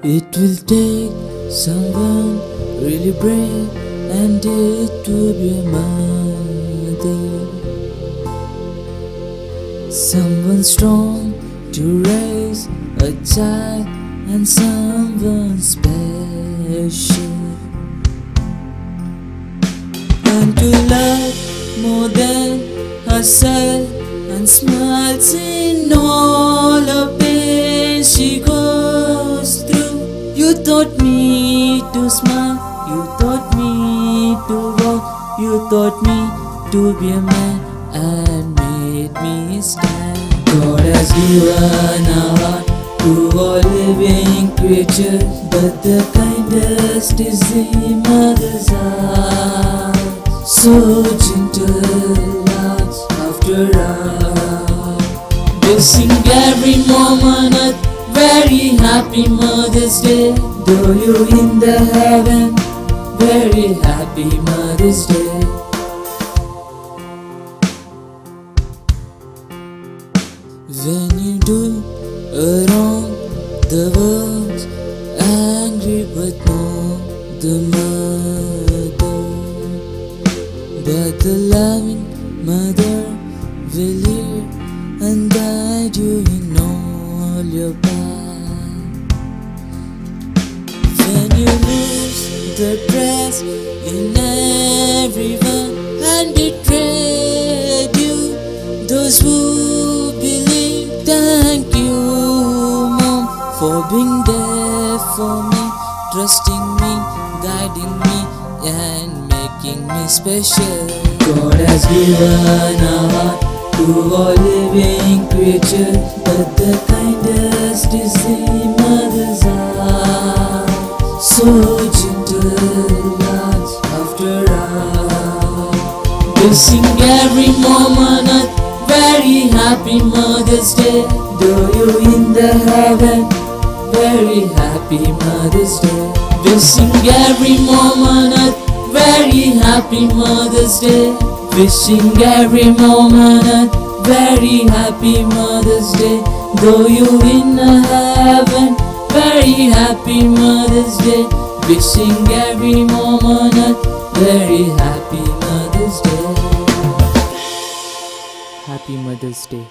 It will take someone really brave, and it will be a mother. Someone strong to raise a child, and someone special. And to love more than herself, and smiles in all the pain she goes through. You taught me to smile, you taught me to walk, you taught me to be a man and made me stand. God has given a heart to all living creatures, but the kindest is the mother's heart. So gentle, loves after all. We'll sing every moment a very happy Mother's Day. Though you're in the heaven, very happy Mother's Day. When you do a wrong, the world's angry, but not the mother. But the loving mother will hear and guide you in all your path. When you lose the trust in everyone and betrayed you, those who believe, thank you, Mom, for being there for me, trusting me, guiding me, and making me special. God has given a heart to all living creatures, but the kindest is the mother's heart. So gentle, loves after all. We'll sing every moment a very happy Mother's Day. Though you're in the heaven, very happy Mother's Day. We'll sing every moment a very happy Mother's Day. Wishing every moment a very happy Mother's Day. Though you're in heaven, very happy Mother's Day. Wishing every moment a very happy Mother's Day. Happy Mother's Day.